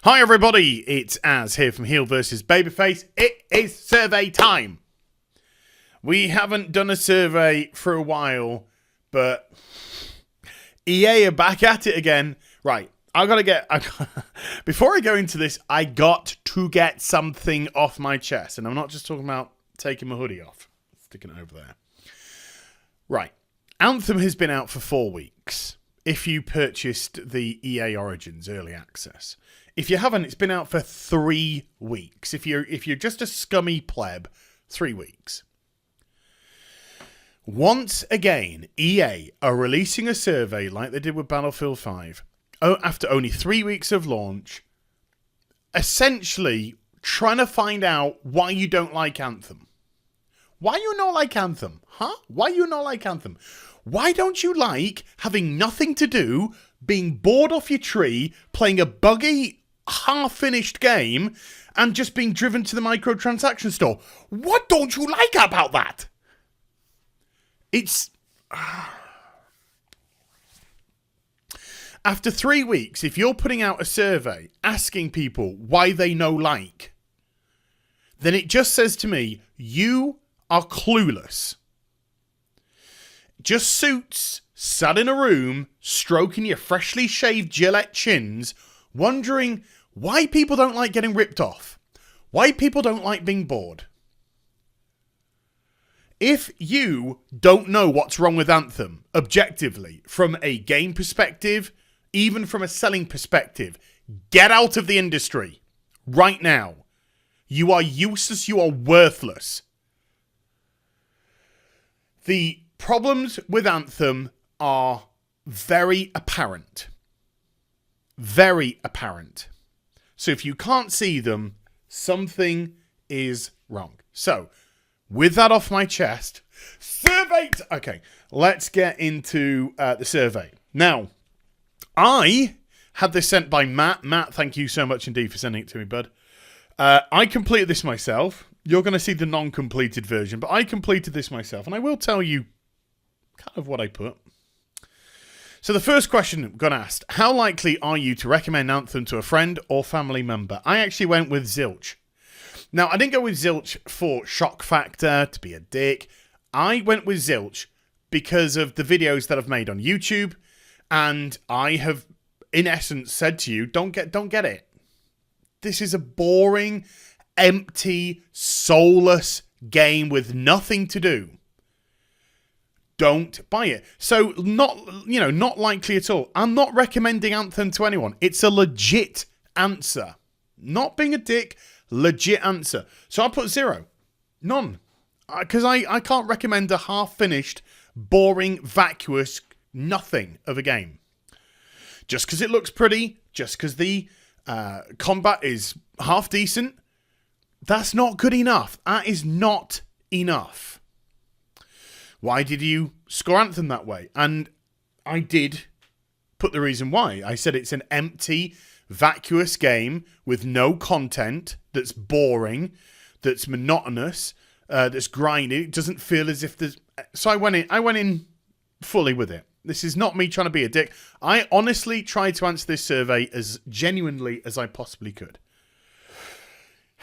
Hi everybody, it's Az here from Heel vs Babyface. It is survey time. We haven't done a survey for a while, but EA are back at it again. Right, before I go into this, I got to get something off my chest. And I'm not just talking about taking my hoodie off, sticking it over there. Right, Anthem has been out for 4 weeks. If you purchased the EA Origins Early Access. If you haven't, it's been out for 3 weeks. If you're just a scummy pleb, 3 weeks. Once again, EA are releasing a survey like they did with Battlefield 5 after only 3 weeks of launch, essentially trying to find out why you don't like Anthem. Why you not like Anthem? Huh? Why you not like Anthem? Why don't you like having nothing to do, being bored off your tree, playing a buggy, half-finished game, and just being driven to the microtransaction store? What don't you like about that? It's... After 3 weeks, if you're putting out a survey asking people why they no like, then it just says to me, you are clueless. Just suits, sat in a room, stroking your freshly shaved Gillette chins, wondering why people don't like getting ripped off. Why people don't like being bored. If you don't know what's wrong with Anthem, objectively, from a game perspective, even from a selling perspective, get out of the industry. Right now. You are useless, you are worthless. The problems with Anthem are very apparent. Very apparent. So if you can't see them, something is wrong. So, with that off my chest, survey... Okay, let's get into the survey. Now, I had this sent by Matt. Matt, thank you so much indeed for sending it to me, bud. I completed this myself. You're going to see the non-completed version, but I completed this myself, and I will tell you kind of what I put. So the first question got asked, how likely are you to recommend Anthem to a friend or family member? I actually went with Zilch. Now, I didn't go with Zilch for shock factor, to be a dick. I went with Zilch because of the videos that I've made on YouTube, and I have, in essence, said to you, don't get it. This is a boring, empty, soulless game with nothing to do. Don't buy it. So not likely at all. I'm not recommending Anthem to anyone. It's a legit answer. Not being a dick, legit answer. So I put 0. None. Because I can't recommend a half-finished, boring, vacuous nothing of a game. Just because it looks pretty, just because the combat is half decent, that's not good enough. That is not enough. Why did you score Anthem that way? And I did put the reason why. I said it's an empty, vacuous game with no content, that's boring, that's monotonous, that's grinding. It doesn't feel as if there's... So I went in fully with it. This is not me trying to be a dick. I honestly tried to answer this survey as genuinely as I possibly could.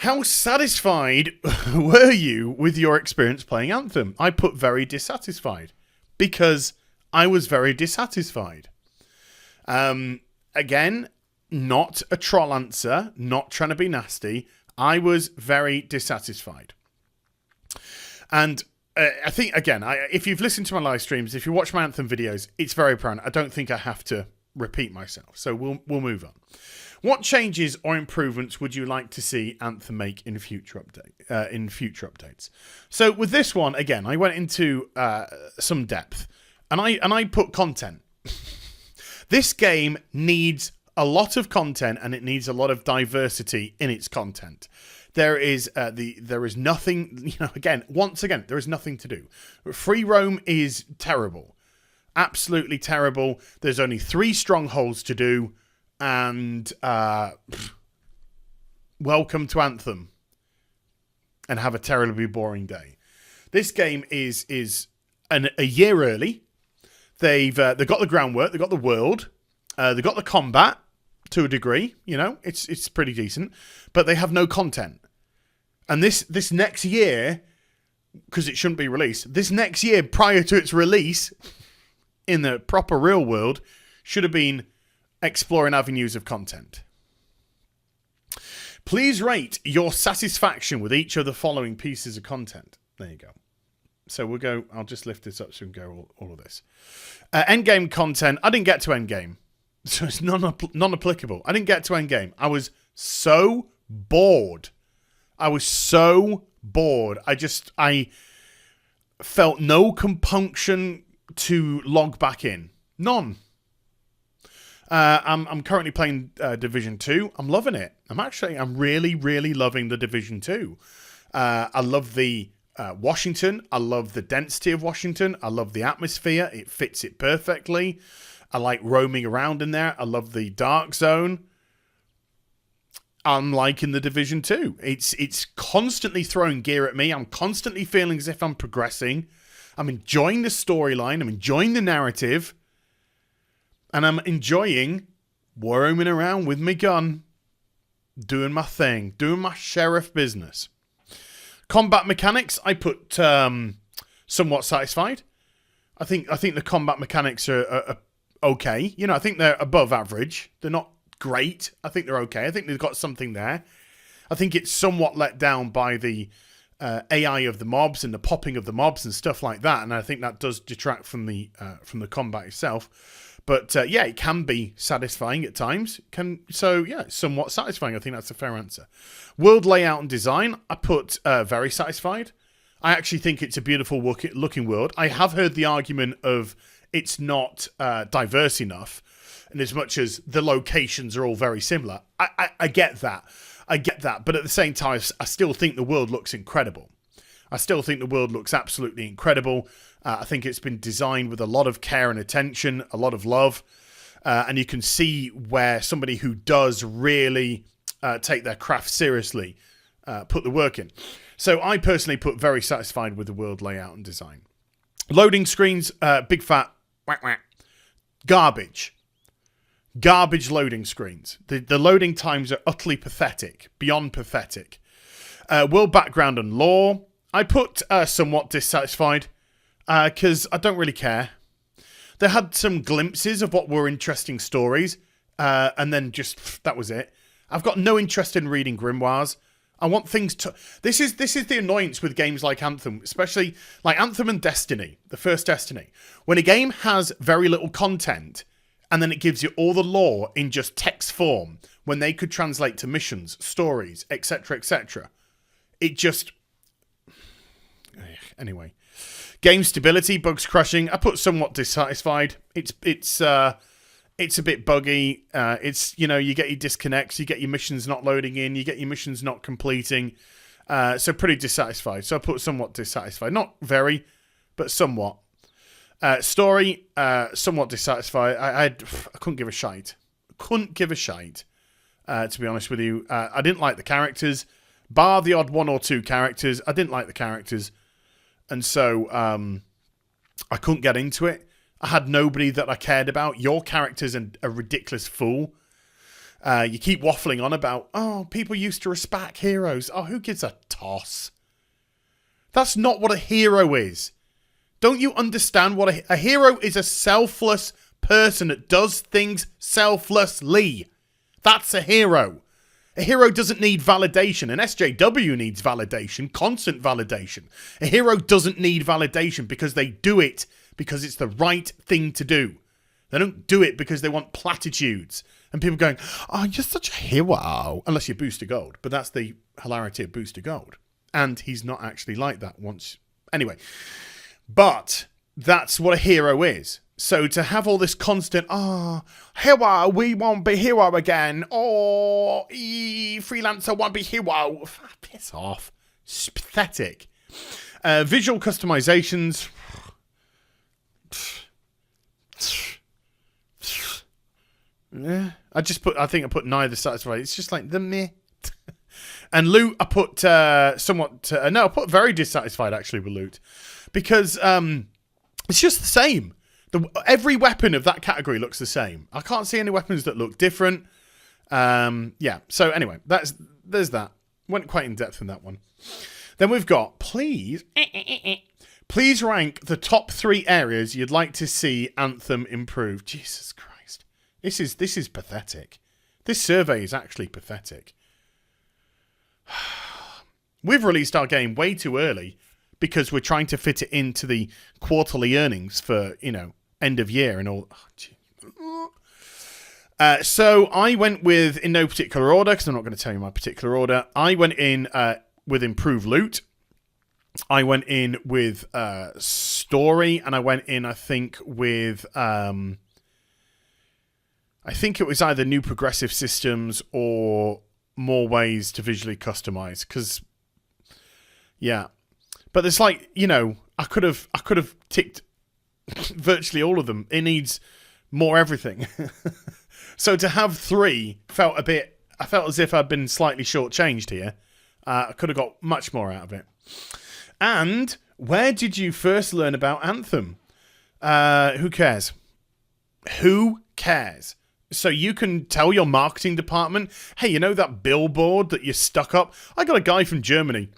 How satisfied were you with your experience playing Anthem? I put very dissatisfied because I was very dissatisfied. Again, not a troll answer, not trying to be nasty. I was very dissatisfied. And I think, again, if you've listened to my live streams, if you watch my Anthem videos, it's very apparent. I don't think I have to repeat myself. So we'll move on. What changes or improvements would you like to see Anthem make in future updates? So with this one, again, I went into some depth, and I put content. This game needs a lot of content, and it needs a lot of diversity in its content. There is nothing, once again, there is nothing to do. Free roam is terrible. Absolutely terrible. There's only 3 strongholds to do. And welcome to Anthem, and have a terribly boring day. This game is a year early. They've got the groundwork, they've got the world, they've got the combat, to a degree. You know, it's pretty decent, but they have no content. And this next year, because it shouldn't be released, this next year prior to its release in the proper real world should have been exploring avenues of content. Please rate your satisfaction with each of the following pieces of content. There you go. So we'll go, I'll just lift this up so we can go all of this. Endgame content, I didn't get to endgame. So it's non-applicable. I didn't get to endgame. I was so bored. I felt no compunction to log back in. None. I'm currently playing Division 2. I'm loving it. I'm really, really loving the Division 2. I love the Washington. I love the density of Washington. I love the atmosphere. It fits it perfectly. I like roaming around in there. I love the dark zone. I'm liking the Division 2. It's constantly throwing gear at me. I'm constantly feeling as if I'm progressing. I'm enjoying the storyline. I'm enjoying the narrative. And I'm enjoying roaming around with my gun, doing my thing, doing my sheriff business. Combat mechanics, I put somewhat satisfied. I think the combat mechanics are okay. You know, I think they're above average. They're not great. I think they're okay. I think they've got something there. I think it's somewhat let down by the AI of the mobs and the popping of the mobs and stuff like that, and I think that does detract from the combat itself. But yeah, it can be satisfying at times. It's somewhat satisfying. I think that's a fair answer. World layout and design, I put very satisfied. I actually think it's a beautiful looking world. I have heard the argument of it's not diverse enough, and as much as the locations are all very similar. I get that. But at the same time, I still think the world looks incredible. I still think the world looks absolutely incredible. I think it's been designed with a lot of care and attention, a lot of love. And you can see where somebody who does really take their craft seriously put the work in. So I personally put very satisfied with the world layout and design. Loading screens, big fat whack whack. Garbage loading screens. The loading times are utterly pathetic, beyond pathetic. World background and lore, I put somewhat dissatisfied because I don't really care. They had some glimpses of what were interesting stories, and then just that was it. I've got no interest in reading grimoires. I want things to... This is the annoyance with games like Anthem, especially like Anthem and Destiny, the first Destiny. When a game has very little content, and then it gives you all the lore in just text form, when they could translate to missions, stories, etc., etc. It just... Anyway. Game stability, bugs crashing. I put somewhat dissatisfied. It's a bit buggy. It's, you know, you get your disconnects, you get your missions not loading in, you get your missions not completing. So pretty dissatisfied. So I put somewhat dissatisfied. Not very, but somewhat. Story, somewhat dissatisfied. I couldn't give a shite. To be honest with you. I didn't like the characters. Bar the odd one or two characters, I didn't like the characters. And so I couldn't get into it. I had nobody that I cared about. Your character's a ridiculous fool. You keep waffling on about, oh, people used to respect heroes. Oh, who gives a toss? That's not what a hero is. Don't you understand what a hero is? A selfless person that does things selflessly. That's a hero. A hero doesn't need validation. An SJW needs validation, constant validation. A hero doesn't need validation because they do it because it's the right thing to do. They don't do it because they want platitudes. And people going, oh, you're such a hero. Unless you're Booster Gold. But that's the hilarity of Booster Gold. And he's not actually like that once. Anyway. But that's what a hero is. So to have all this constant, hero, we won't be hero again. Oh, freelancer won't be hero. Piss off. It's pathetic. Visual customizations. I think I put neither satisfied. It's just like the meh. And loot, I put I put very dissatisfied actually with loot. Because it's just the same. Every weapon of that category looks the same. I can't see any weapons that look different. Yeah. So anyway, there's that. Went quite in depth in that one. Then we've got please rank the top 3 areas you'd like to see Anthem improve. Jesus Christ, this is pathetic. This survey is actually pathetic. We've released our game way too early because we're trying to fit it into the quarterly earnings for, end of year and all. So I went with, in no particular order, because I'm not going to tell you my particular order, I went in with improved loot. I went in with story, and I went in, I think, with... I think it was either new progressive systems or more ways to visually customize. Because, yeah, but there's I could have ticked virtually all of them. It needs more everything. So to have 3 I felt as if I'd been slightly shortchanged here. I could have got much more out of it. And where did you first learn about Anthem? Who cares? Who cares? So you can tell your marketing department, hey, that billboard that you stuck up? I got a guy from Germany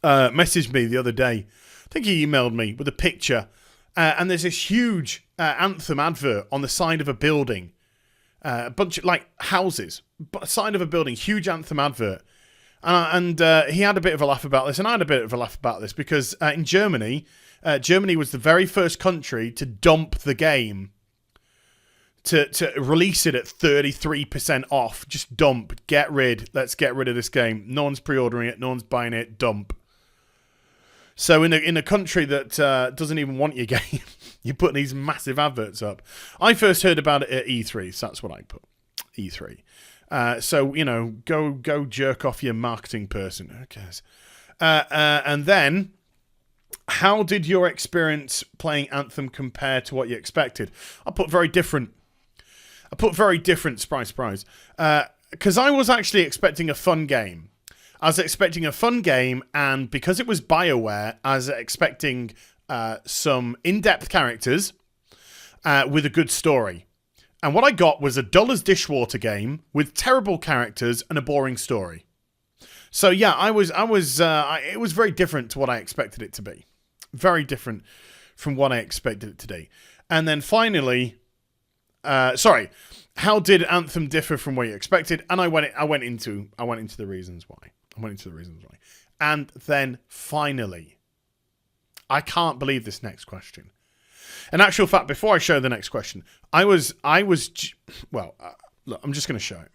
messaged me the other day. I think he emailed me with a picture. And there's this huge Anthem advert on the side of a building. A bunch of, houses. Side of a building. Huge Anthem advert. And he had a bit of a laugh about this. And I had a bit of a laugh about this. Because in Germany, Germany was the very first country to dump the game. To release it at 33% off. Just dump. Get rid. Let's get rid of this game. No one's pre-ordering it. No one's buying it. Dump. So in a country that doesn't even want your game, you're putting these massive adverts up. I first heard about it at E3, so that's what I put. E3. So, go jerk off your marketing person. Who cares? And then... how did your experience playing Anthem compare to what you expected? I put very different. Surprise. Because I was actually expecting a fun game. And because it was BioWare, I was expecting some in-depth characters with a good story. And what I got was a dull as dishwater game with terrible characters and a boring story. So yeah, it was very different to what I expected it to be. Very different from what I expected it to be. And then finally, how did Anthem differ from what you expected? And I went into the reasons why. And then finally, I can't believe this next question. In actual fact, before I show the next question, look, I'm just going to show it.